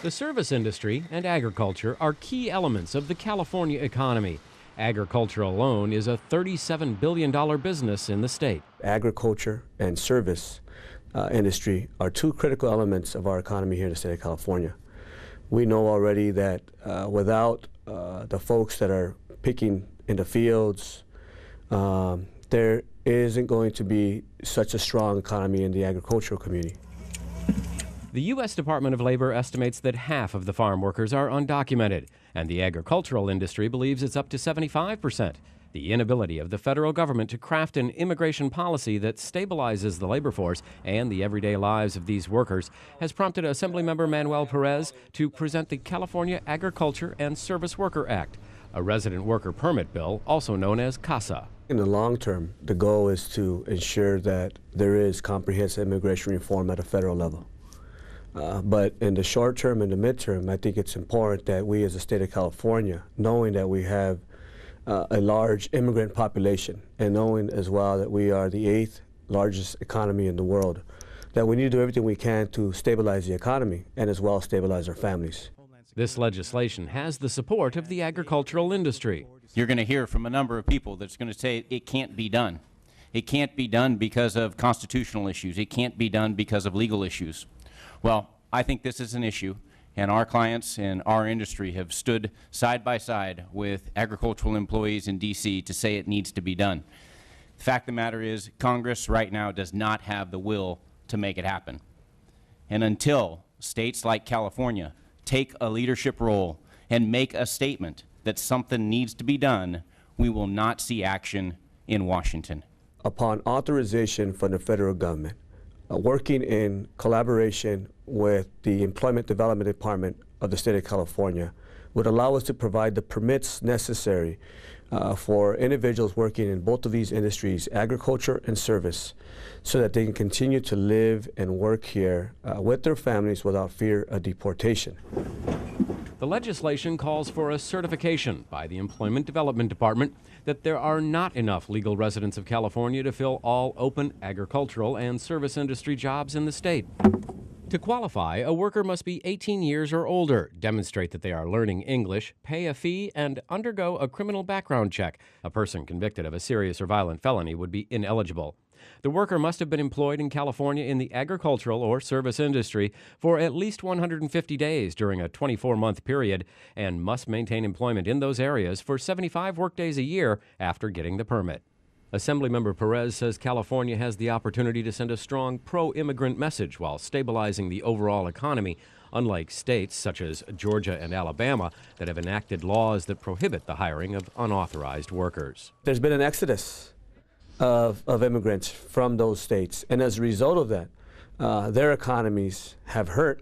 The service industry and agriculture are key elements of the California economy. Agriculture alone is a $37 billion business in the state. Agriculture and service industry are two critical elements of our economy here in the state of California. We know already that without the folks that are picking in the fields, there isn't going to be such a strong economy in the agricultural community. The U.S. Department of Labor estimates that half of the farm workers are undocumented, and the agricultural industry believes it's up to 75%. The inability of the federal government to craft an immigration policy that stabilizes the labor force and the everyday lives of these workers has prompted Assemblymember Manuel Pérez to present the California Agriculture and Service Worker Act, a resident worker permit bill also known as CASA. In the long term, the goal is to ensure that there is comprehensive immigration reform at a federal level. But in the short term and the midterm, I think it's important that we as the state of California, knowing that we have a large immigrant population and knowing as well that we are the 8th largest economy in the world, that we need to do everything we can to stabilize the economy and as well stabilize our families. This legislation has the support of the agricultural industry. You're going to hear from a number of people that's going to say it can't be done. It can't be done because of constitutional issues. It can't be done because of legal issues. Well, I think this is an issue, and our clients and our industry have stood side by side with agricultural employees in D.C. to say it needs to be done. The fact of the matter is, Congress right now does not have the will to make it happen. And until states like California take a leadership role and make a statement that something needs to be done, we will not see action in Washington. Upon authorization from the federal government, working in collaboration with the Employment Development Department of the state of California would allow us to provide the permits necessary for individuals working in both of these industries, agriculture and service, so that they can continue to live and work here with their families without fear of deportation. The legislation calls for a certification by the Employment Development Department that there are not enough legal residents of California to fill all open agricultural and service industry jobs in the state. To qualify, a worker must be 18 years or older, demonstrate that they are learning English, pay a fee, and undergo a criminal background check. A person convicted of a serious or violent felony would be ineligible. The worker must have been employed in California in the agricultural or service industry for at least 150 days during a 24-month period and must maintain employment in those areas for 75 workdays a year after getting the permit. Assemblymember Pérez says California has the opportunity to send a strong pro-immigrant message while stabilizing the overall economy, unlike states such as Georgia and Alabama that have enacted laws that prohibit the hiring of unauthorized workers. There's been an exodus of immigrants from those states, and as a result of that, their economies have hurt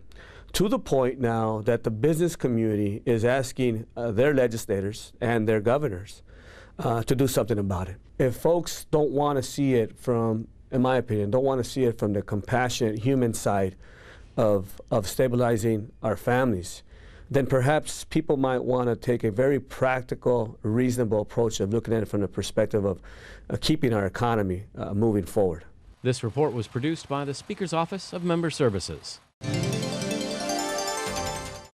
to the point now that the business community is asking their legislators and their governors to do something about it. If folks don't want to see it from, in my opinion, don't want to see it from the compassionate human side of stabilizing our families, then perhaps people might want to take a very practical, reasonable approach of looking at it from the perspective of keeping our economy moving forward. This report was produced by the Speaker's Office of Member Services.